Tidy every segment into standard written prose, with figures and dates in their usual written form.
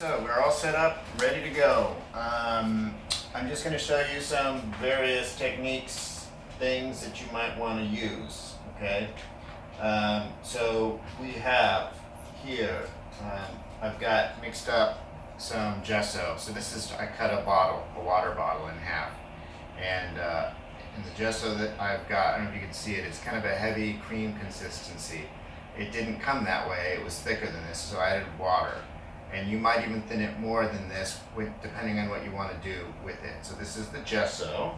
So we're all set up, ready to go. I'm just going to show you some various techniques, things that you might want to use. Okay. So we have here. I've got mixed up some gesso. So this is I cut a water bottle in half, and the gesso that I've got, I don't know if you can see it. It's kind of a heavy cream consistency. It didn't come that way. It was thicker than this, so I added water. And you might even thin it more than this, depending on what you want to do with it. So this is the gesso.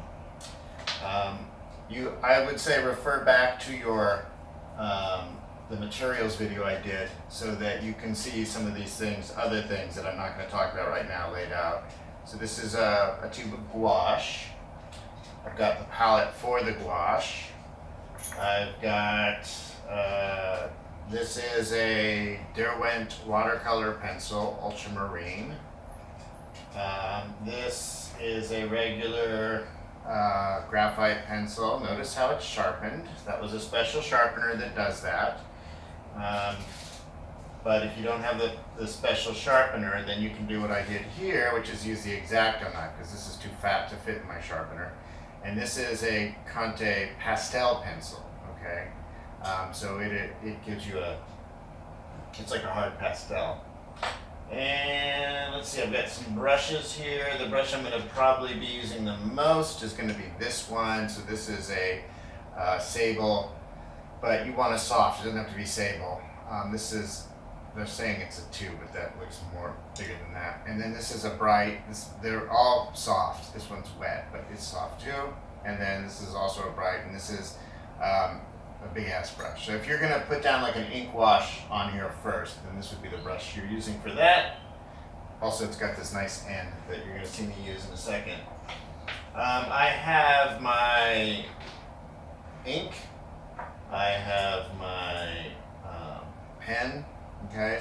I would say refer back to your the materials video I did, so that you can see some of these things, other things that I'm not going to talk about right now, laid out. So this is a tube of gouache. I've got the palette for the gouache. I've got this is a Derwent watercolor pencil, ultramarine. This is a regular graphite pencil. Notice how it's sharpened. That was a special sharpener that does that. But if you don't have the special sharpener, then you can do what I did here, which is use the X-Acto knife, because this is too fat to fit in my sharpener. And this is a Conte pastel pencil, okay? So it gives you it's like a hard pastel. And let's see, I've got some brushes here. The brush I'm going to probably be using the most is going to be this one. So this is a sable, but you want a soft. It doesn't have to be sable. They're saying it's a 2, but that looks more bigger than that. And then this is a bright. They're all soft. This one's wet, but it's soft too. And then this is also a bright, and this is a big ass brush. So if you're gonna put down like an ink wash on here first, then this would be the brush you're using for that. Also, it's got this nice end that you're gonna see me use in a second. I have my ink. I have my pen. Okay,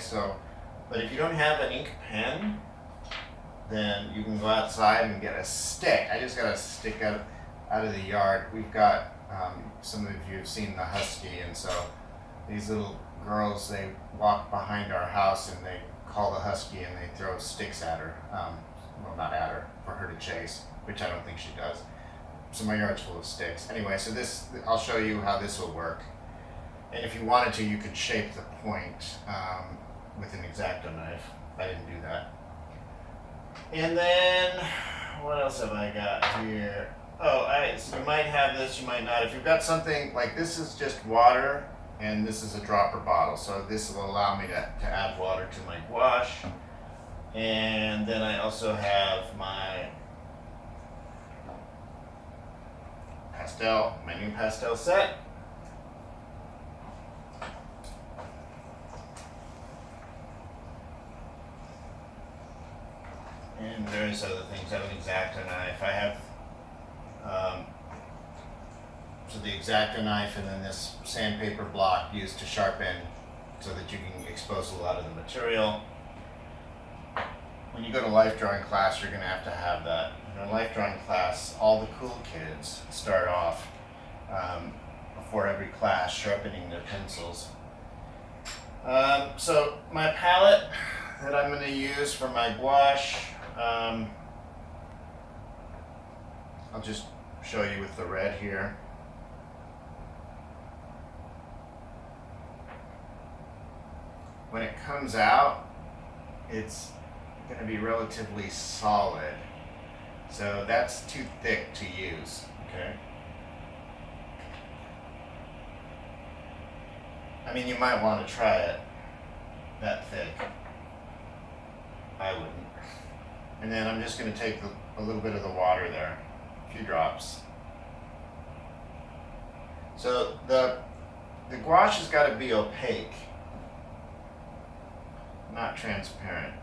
but if you don't have an ink pen, then you can go outside and get a stick. I just got a stick out of the yard. We've got some of you have seen the husky, and so these little girls, they walk behind our house and they call the husky and they throw sticks at her. Well, not at her, for her to chase, which I don't think she does. So my yard's full of sticks. Anyway, so I'll show you how this will work. And if you wanted to, you could shape the point with an X-Acto knife. I didn't do that. And then, what else have I got here? Oh, so you might have this, you might not. If you've got something like this is just water, and this is a dropper bottle, so this will allow me to add water to my gouache. And then I also have my new pastel set. And various other things. I have an X-Acto knife. I have so the X-Acto knife, and then this sandpaper block used to sharpen so that you can expose a lot of the material. When you go to life drawing class, you're going to have that. In a life drawing class, all the cool kids start off before every class sharpening their pencils. So my palette that I'm going to use for my gouache, I'll just show you with the red here. When it comes out, it's going to be relatively solid. So that's too thick to use, okay? I mean, you might want to try it that thick. I wouldn't. And then I'm just going to take a little bit of the water there, a few drops. So the gouache has got to be opaque, not transparent.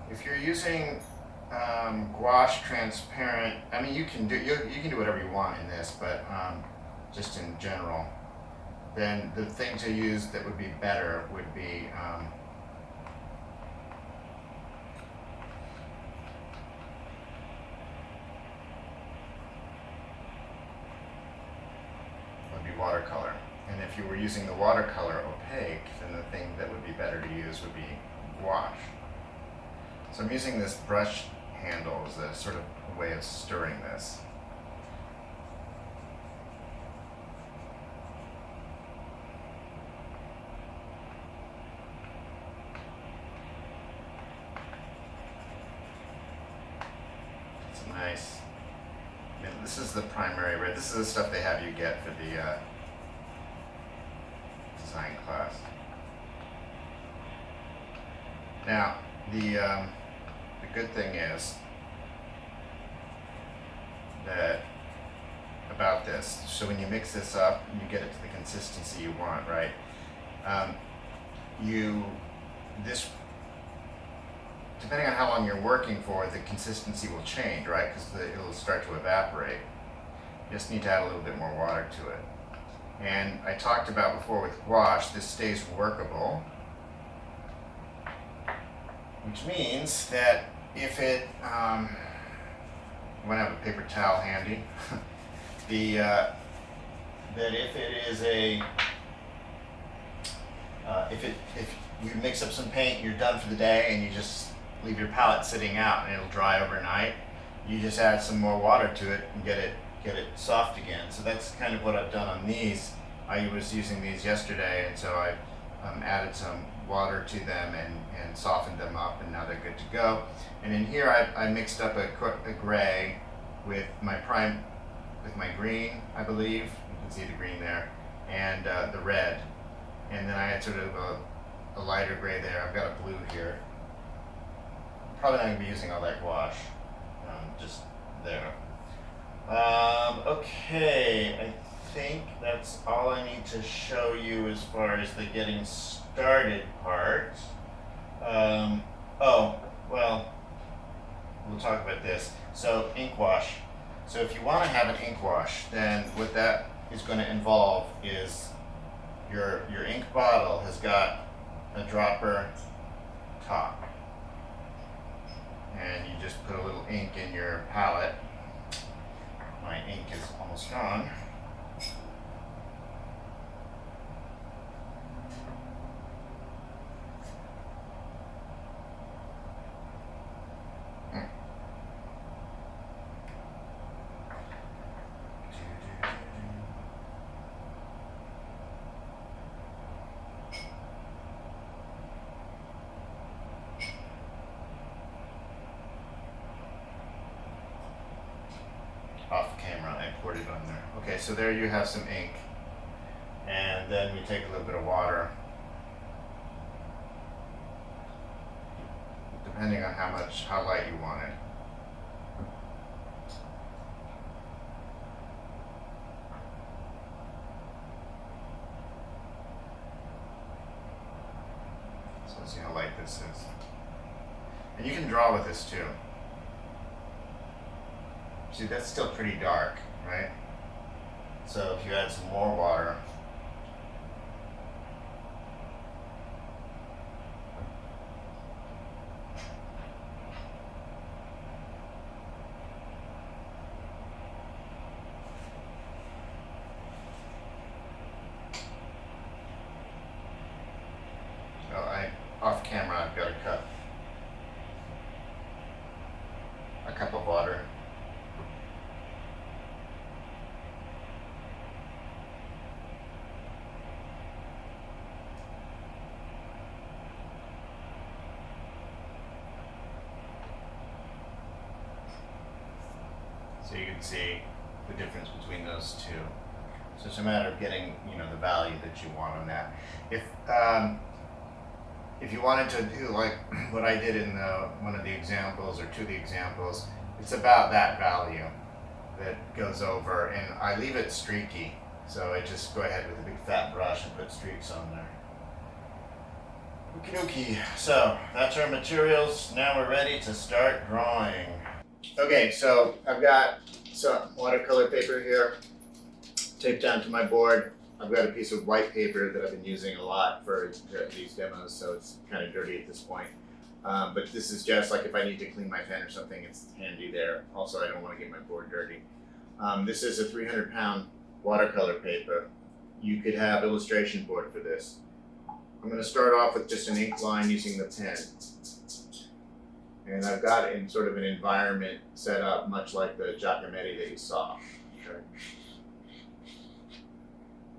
If you're using gouache transparent, I mean you can do whatever you want in this, but just in general, then the thing to use that would be better would be watercolor. And if you were using the watercolor opaque, then the thing that would be better to use would be gouache. So I'm using this brush handle as a sort of way of stirring this. It's nice. And this is the primary red. This is the stuff they have you get for the design class. Now, the good thing is that about this, so when you mix this up, you get it to the consistency you want, right? This, depending on how long you're working for, the consistency will change, right? Because it'll start to evaporate. You just need to add a little bit more water to it. And I talked about before with gouache, this stays workable, which means that if it, you want to have a paper towel handy, that if it is if you mix up some paint, you're done for the day, and you just leave your palette sitting out and it'll dry overnight, you just add some more water to it and get it soft again. So that's kind of what I've done on these. I was using these yesterday, and so I added some water to them and softened them up, and now they're good to go. And in here I mixed up a gray with my green, I believe. You can see the green there, and the red. And then I had sort of a lighter gray there. I've got a blue here. Probably not going to be using all that gouache, just there. Okay, I think that's all I need to show you as far as the getting started part. We'll talk about this. So ink wash. So if you want to have an ink wash, then what that is going to involve is your ink bottle has got a dropper top. And you just put a little ink in your palette. My ink is almost gone. Off camera, I poured it on there. Okay, so there you have some ink. And then we take a little bit of water. Depending on how light you want it. So let's see how light this is. And you can draw with this too. See, that's still pretty dark, right? So if you add some more water, off camera, I've got a cup of water. So you can see the difference between those two. So it's a matter of getting, the value that you want on that. If you wanted to do like what I did in one of the examples or two of the examples, it's about that value that goes over, and I leave it streaky. So I just go ahead with a big fat brush and put streaks on there. Okie dokie. So that's our materials. Now we're ready to start drawing. Okay, so I've got some watercolor paper here taped down to my board. I've got a piece of white paper that I've been using a lot for these demos, so it's kind of dirty at this point. But this is just like if I need to clean my pen or something, it's handy there. Also, I don't want to get my board dirty. This is a 300-pound watercolor paper. You could have illustration board for this. I'm going to start off with just an ink line using the pen. And I've got it in sort of an environment set up much like the Giacometti that you saw. Okay.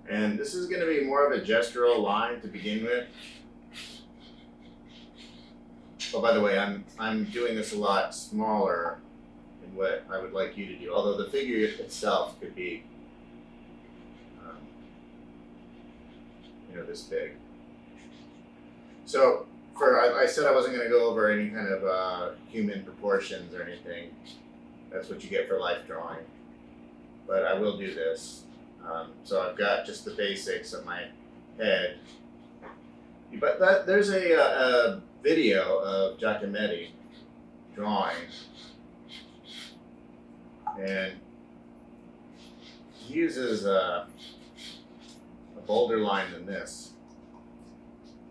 And this is going to be more of a gestural line to begin with. Oh, by the way, I'm doing this a lot smaller than what I would like you to do, although the figure itself could be this big. So I said I wasn't going to go over any kind of human proportions or anything. That's what you get for life drawing. But I will do this. So I've got just the basics of my head. But there's a video of Giacometti drawing. And he uses a bolder line than this.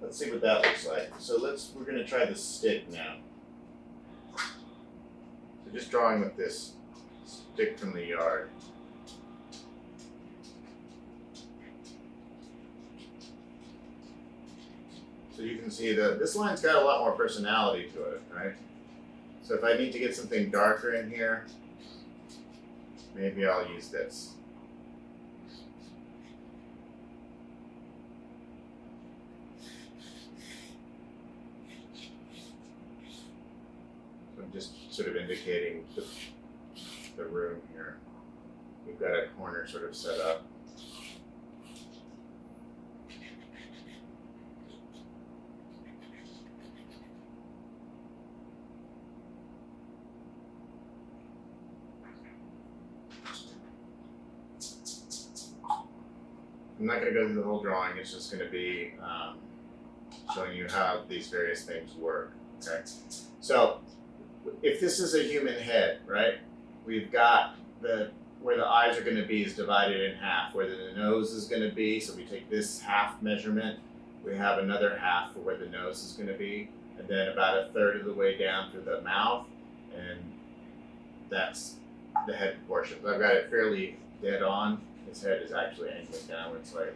Let's see what that looks like. So we're going to try the stick now. So just drawing with this stick from the yard. So you can see that this line's got a lot more personality to it, right? So if I need to get something darker in here, maybe I'll use this. So I'm just sort of indicating the room here. We've got a corner sort of set up. I'm not going to go through the whole drawing, it's just going to be showing you how these various things work, okay? So, if this is a human head, right, we've got where the eyes are going to be is divided in half, where the nose is going to be, so we take this half measurement, we have another half for where the nose is going to be, and then about a third of the way down through the mouth, and that's the head proportion. So I've got it fairly dead on. His head is actually angled downward slightly.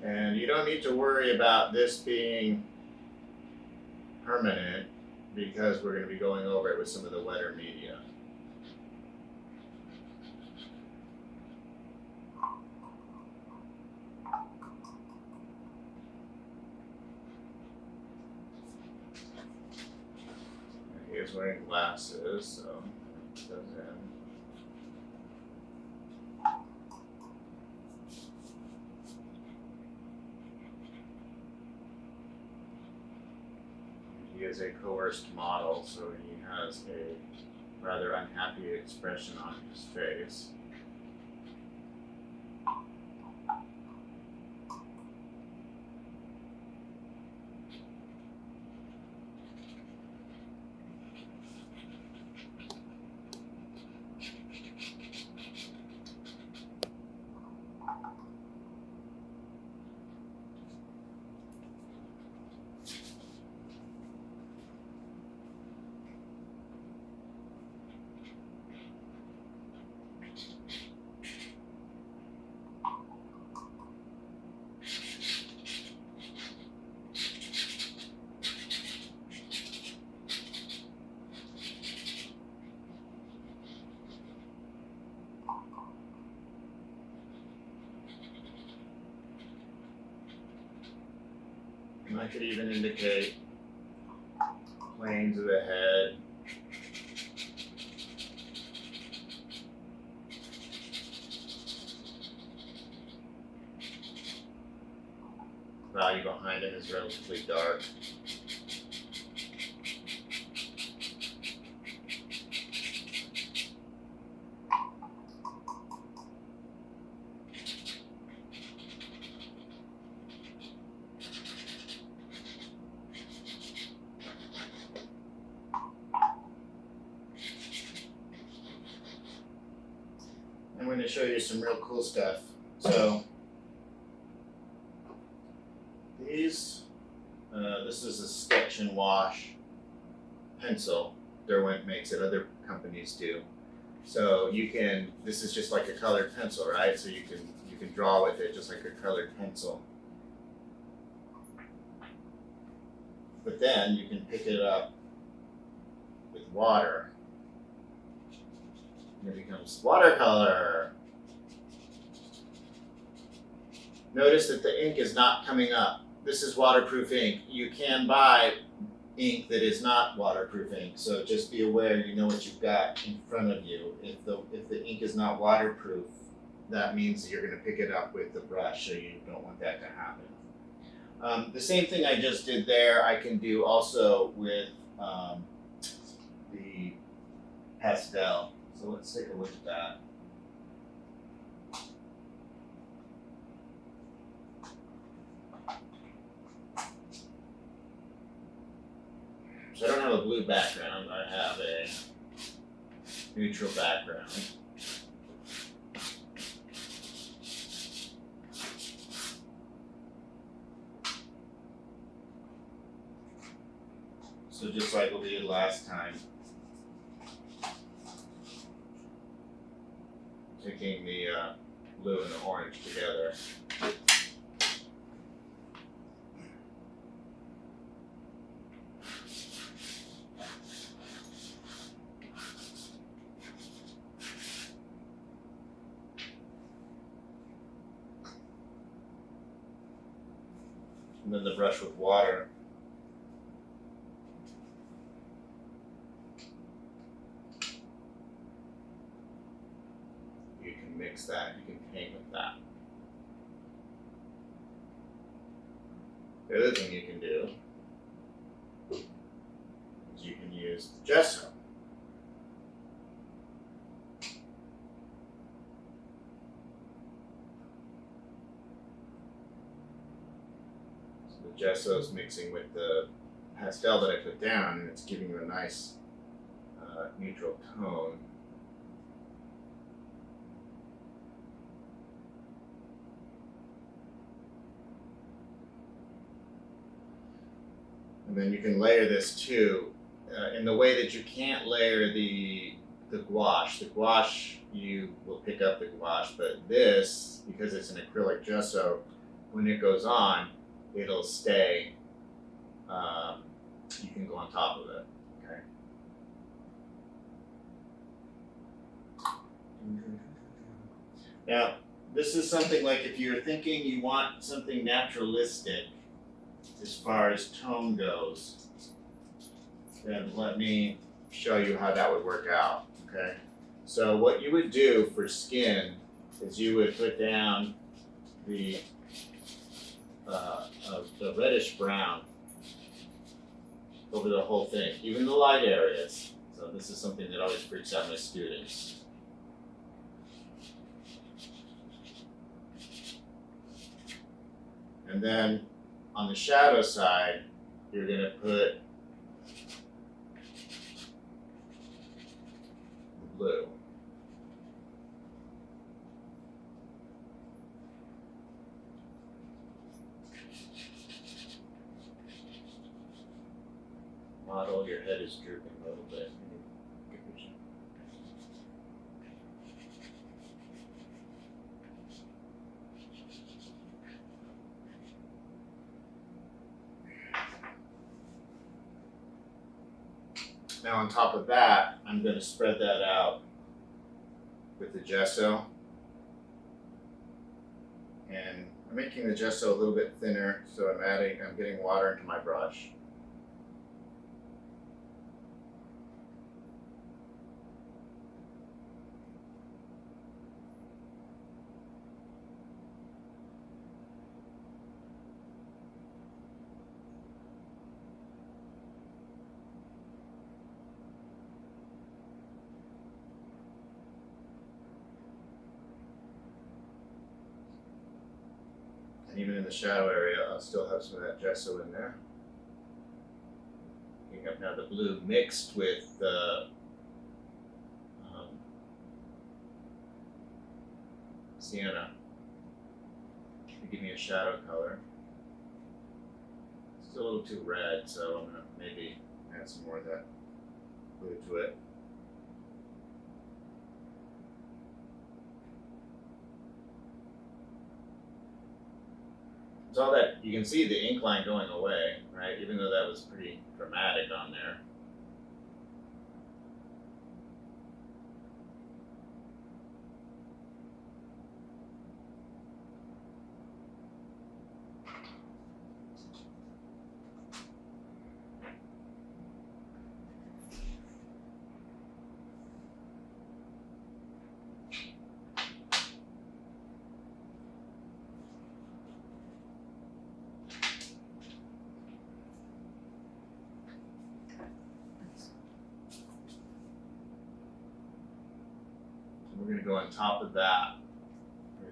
And you don't need to worry about this being permanent because we're going to be going over it with some of the wetter media. He is wearing glasses, so it does him. He is a coerced model, so he has a rather unhappy expression on his face. And I could even indicate planes of the head. Value behind him is relatively dark. I'm going to show you some real cool stuff. So these, this is Correction Wash pencil. Derwent makes it, other companies do. So you can, this is just like a colored pencil, right? So you can draw with it just like a colored pencil. But then you can pick it up with water. And it becomes watercolor. Notice that the ink is not coming up. This is waterproof ink. You can buy ink that is not waterproof ink, so just be aware you know what you've got in front of you. If the ink is not waterproof, that means you're going to pick it up with the brush, so you don't want that to happen. The same thing I just did there, I can do also with the pastel. So let's take a look at that. So I don't have a blue background, I have a neutral background. So just like we did last time, taking the blue and the orange together. And then the brush with water. You can mix that, you can paint with that. The other thing you can do is you can use gesso. The gesso is mixing with the pastel that I put down, and it's giving you a nice neutral tone. And then you can layer this too in the way that you can't layer the gouache. The gouache, you will pick up the gouache, but this, because it's an acrylic gesso, when it goes on, it'll stay. You can go on top of it. Okay. Now, this is something like if you're thinking you want something naturalistic as far as tone goes, then let me show you how that would work out. Okay. So what you would do for skin is you would put down the reddish brown over the whole thing, even the light areas. So this is something that always freaks out my students. And then on the shadow side, you're going to put blue. Model, your head is drooping a little bit. Now on top of that, I'm going to spread that out with the gesso. And I'm making the gesso a little bit thinner, so I'm getting water into my brush. Even in the shadow area, I'll still have some of that gesso in there. You have now the blue mixed with the sienna to give me a shadow color. still a little too red, so I'm gonna maybe add some more of that blue to it. So all that, you can see the ink line going away, right? Even though that was pretty dramatic on there. We're going to go on top of that with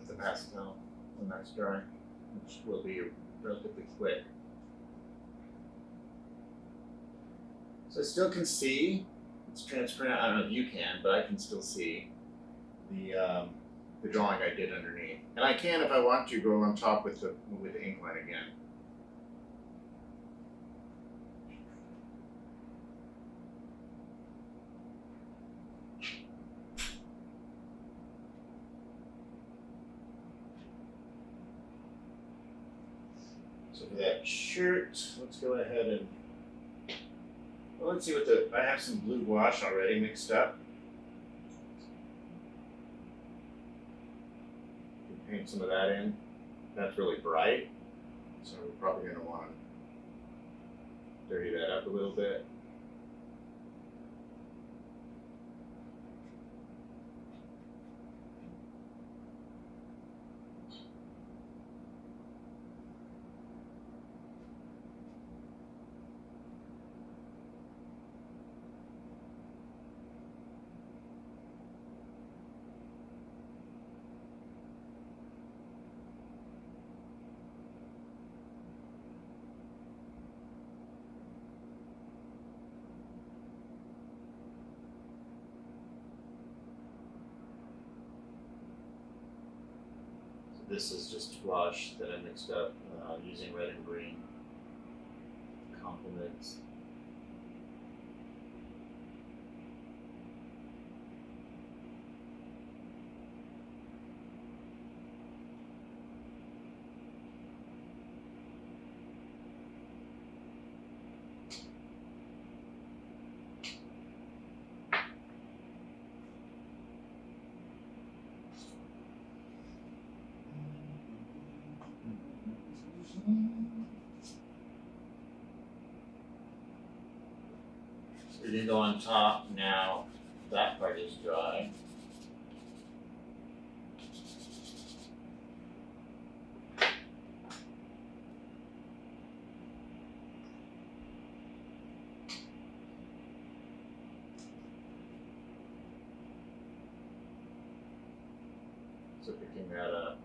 a pastel when that's dry, which will be relatively quick. So I still can see, it's transparent, I don't know if you can, but I can still see the drawing I did underneath. And I can, if I want to, go on top with the ink line again. So for that shirt, let's go ahead and, well, let's see what I have some blue gouache already mixed up. Paint some of that in. That's really bright, so we're probably going to want to dirty that up a little bit. This is just gouache that I mixed up using red and green. Complements. So we're going to go on top now. That part is dry. So picking that up.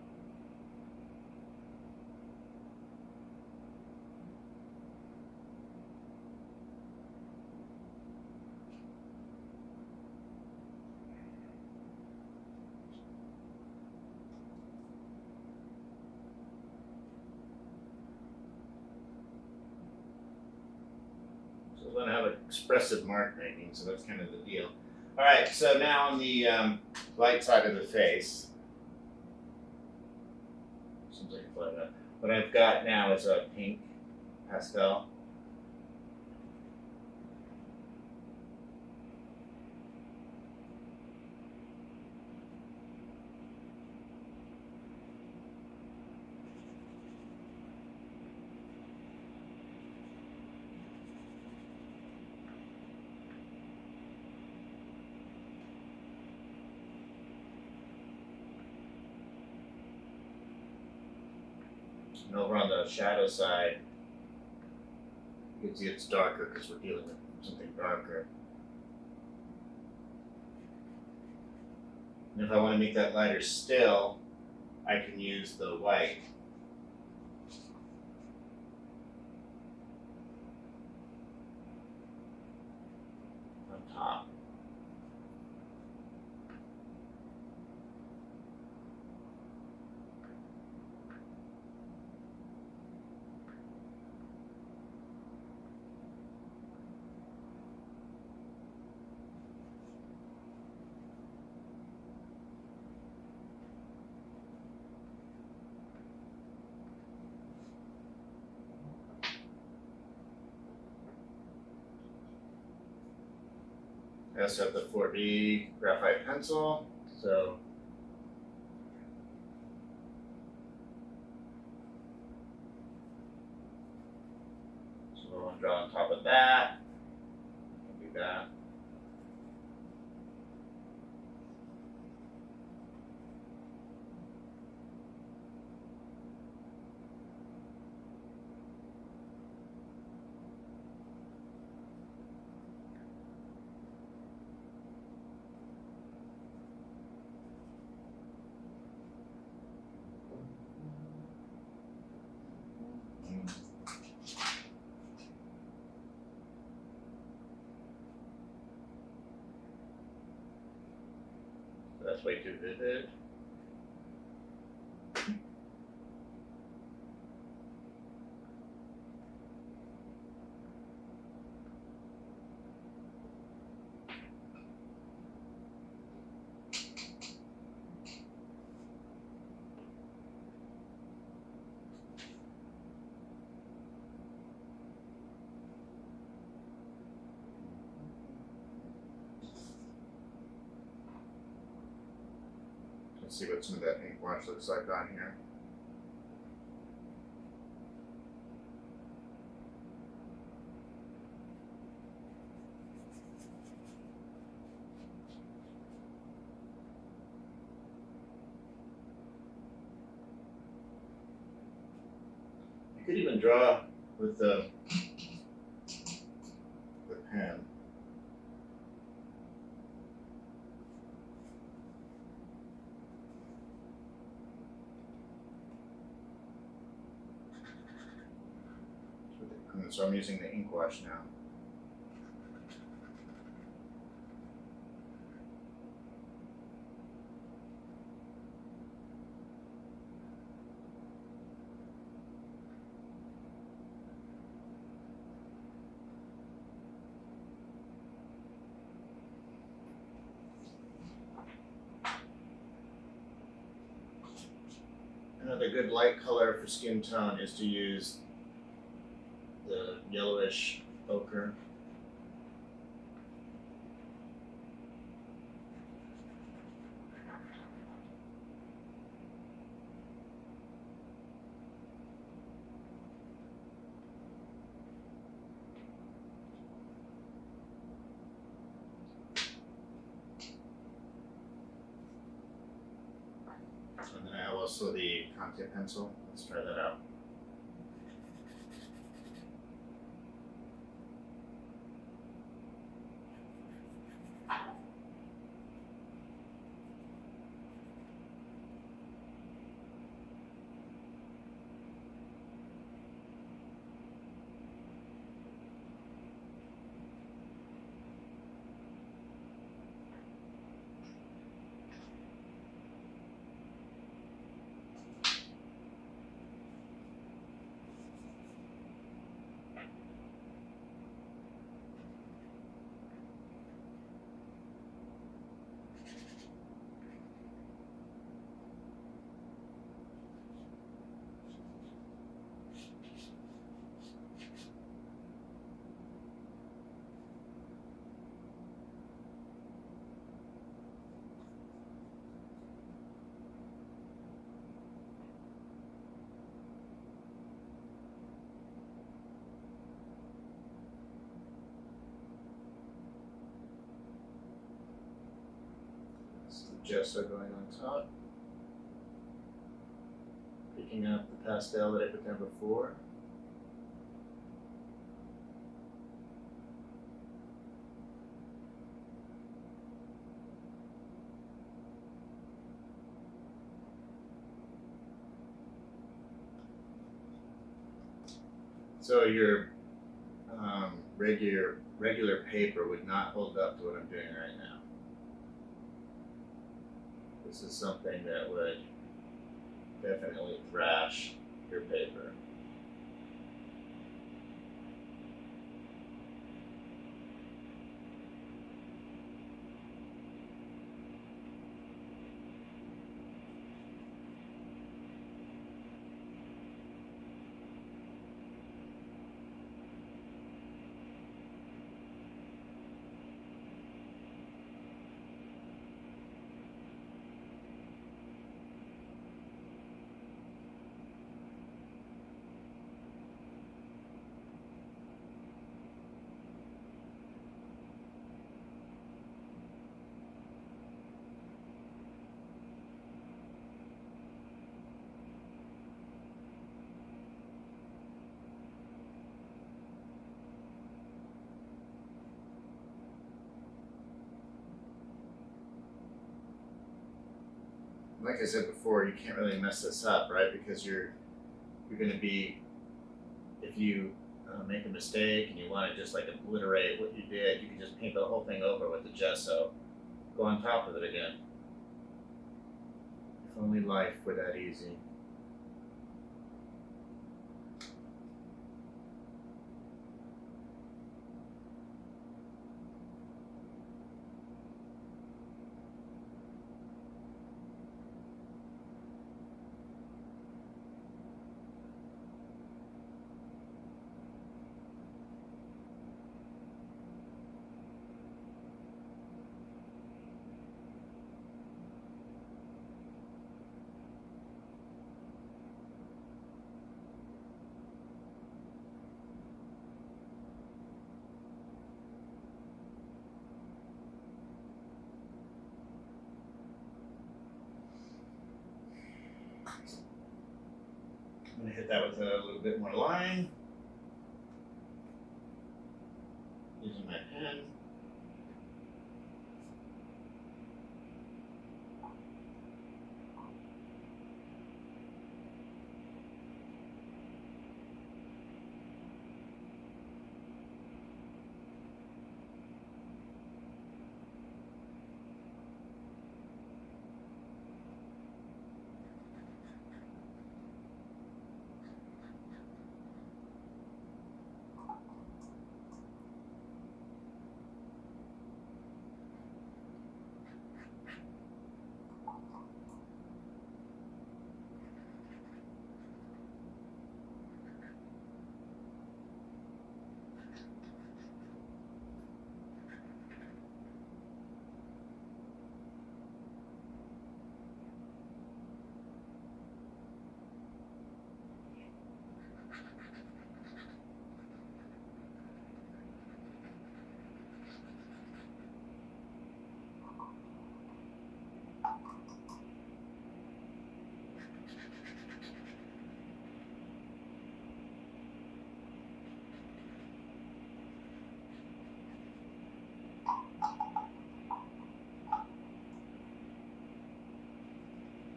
So we're going to have an expressive mark making, so that's kind of the deal. All right, so now on the light side of the face, seems like it's light up. What I've got now is a pink pastel. And over on the shadow side, you can see it's darker because we're dealing with something darker. And if I want to make that lighter still, I can use the white. On top. I also have the 4B graphite pencil, so we'll draw on top of that. Do that. So that's way too vivid. Let's see what some of that ink wash looks like on here. You could even draw with the pen. So I'm using the ink wash now. Another good light color for skin tone is to use the yellowish ochre. And then I have also the Conte pencil. Let's try that out. Gesso going on top. Picking up the pastel that I put there before. So your regular paper would not hold up to what I'm doing right now. This is something that would definitely thrash your paper. like I said before, you can't really mess this up, right? Because you're going to be, if you make a mistake and you want to just like obliterate what you did, you can just paint the whole thing over with the gesso, go on top of it again. If only life were that easy. I'm going to hit that with a little bit more line. Using my pen.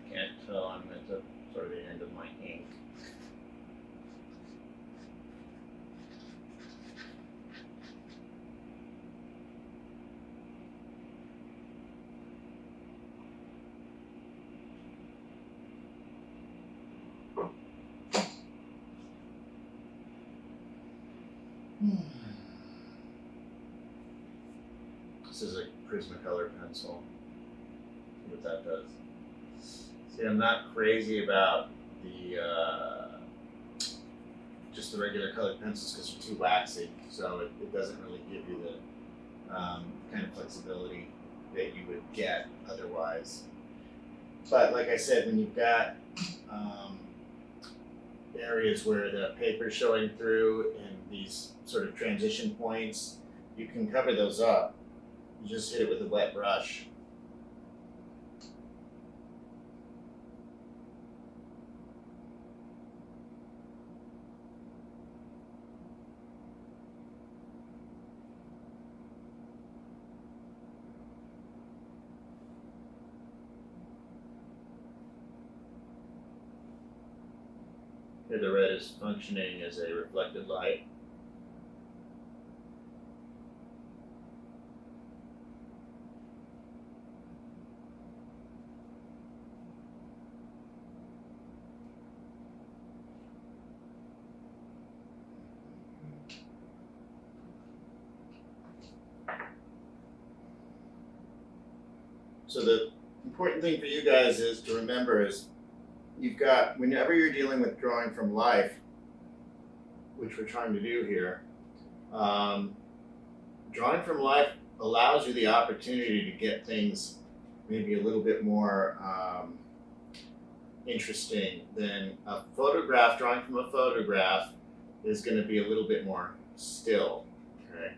Can't tell, I'm at the sort of the end of my ink. This is a Prismacolor pencil. See what that does. See, I'm not crazy about the just the regular colored pencils because they're too waxy, so it doesn't really give you the kind of flexibility that you would get otherwise. But like I said, when you've got areas where the paper's showing through and these sort of transition points, you can cover those up. You just hit it with a wet brush. Here the red is functioning as a reflected light. So the important thing for you guys is to remember is you've got, whenever you're dealing with drawing from life, which we're trying to do here, drawing from life allows you the opportunity to get things maybe a little bit more interesting than a photograph. Drawing from a photograph is going to be a little bit more still. Okay,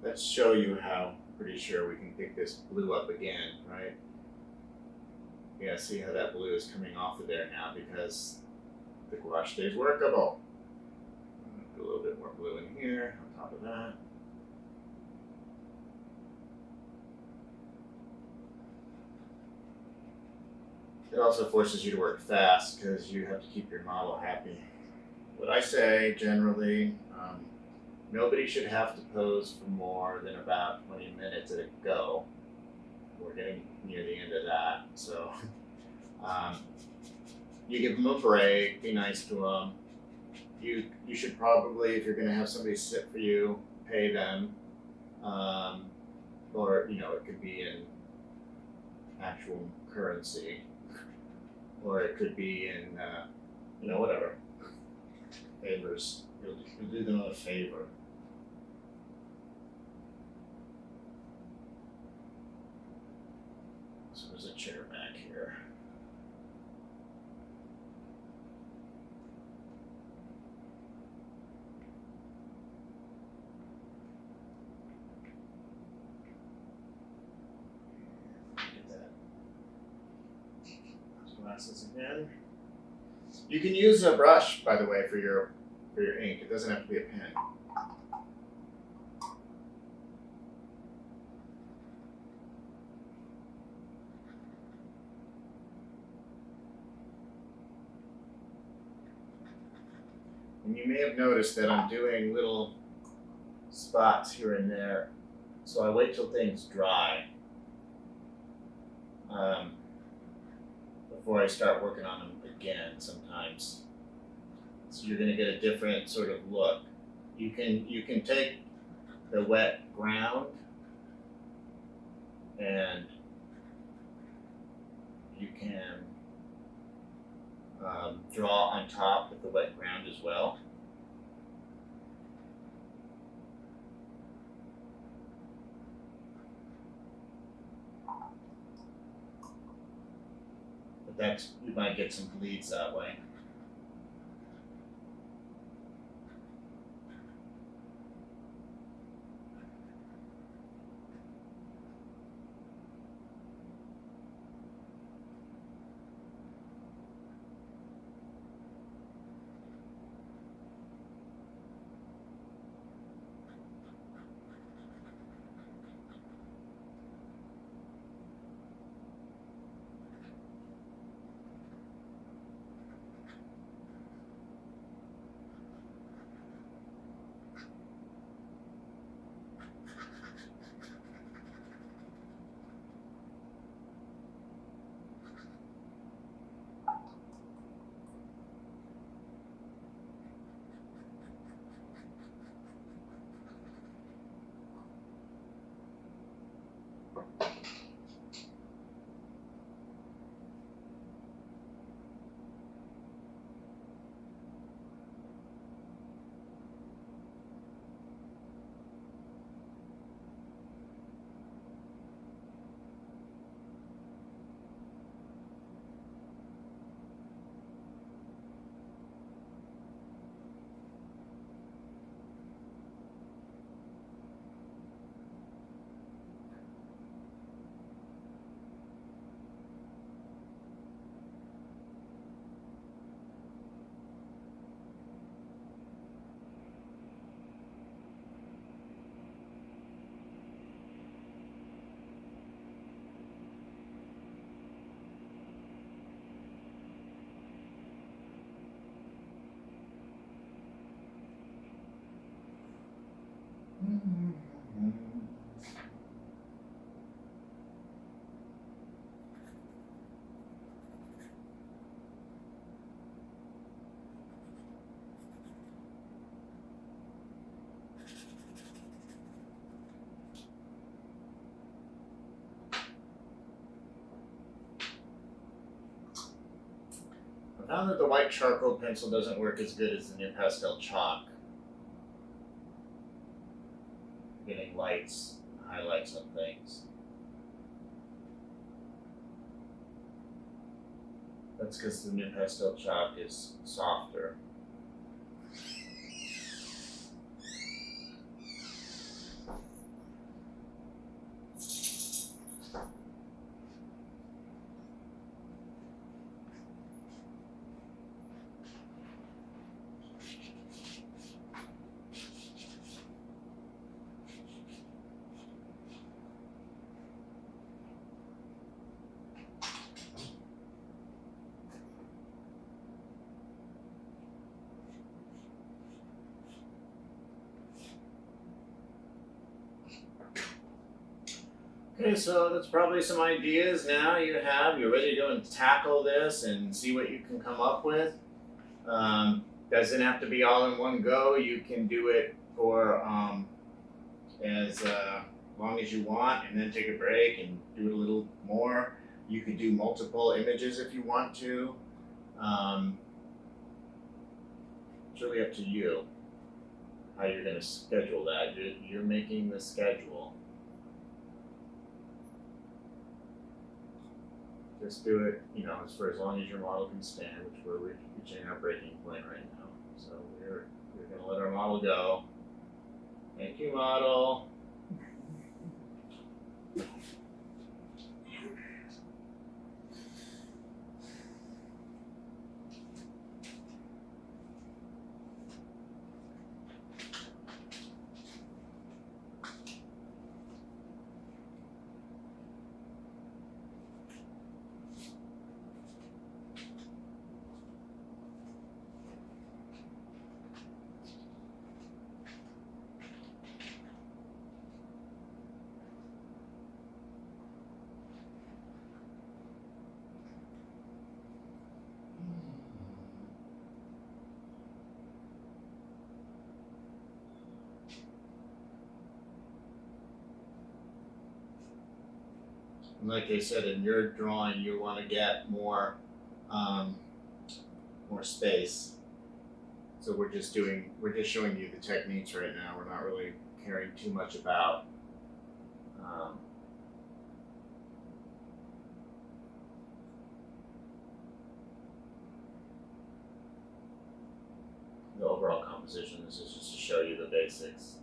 let's show you how. Pretty sure we can pick this blue up again, right? Yeah, see how that blue is coming off of there now because the gouache stays workable. Put a little bit more blue in here on top of that. It also forces you to work fast because you have to keep your model happy. What I say generally, nobody should have to pose for more than about 20 minutes at a go. We're getting near the end of that, so you give them a break, be nice to them. You should probably, if you're going to have somebody sit for you, pay them, or it could be in actual currency, or it could be in whatever favors. You'll do them a favor. So there's a chair back here. Get that. Those glasses again. You can use a brush, by the way, for your ink. It doesn't have to be a pen. And you may have noticed that I'm doing little spots here and there, so I wait till things dry before I start working on them again sometimes. So you're going to get a different sort of look. You can take the wet ground and you can draw on top with the wet ground as well. But you might get some bleeds that way. I found that the white charcoal pencil doesn't work as good as the NuPastel chalk. Getting lights, highlights on things. That's because the NuPastel chalk is softer. Okay, so that's probably some ideas now you have. You're ready to go and tackle this and see what you can come up with. Doesn't have to be all in one go. You can do it for as long as you want, and then take a break and do it a little more. You could do multiple images if you want to. It's really up to you how you're going to schedule that. You're making the schedule. Just do it, for as long as your model can stand, which we're reaching our breaking point right now. So we're going to let our model go. Thank you, model. And like I said, in your drawing, you want to get more space. So we're just showing you the techniques right now. We're not really caring too much about the overall composition. This is just to show you the basics.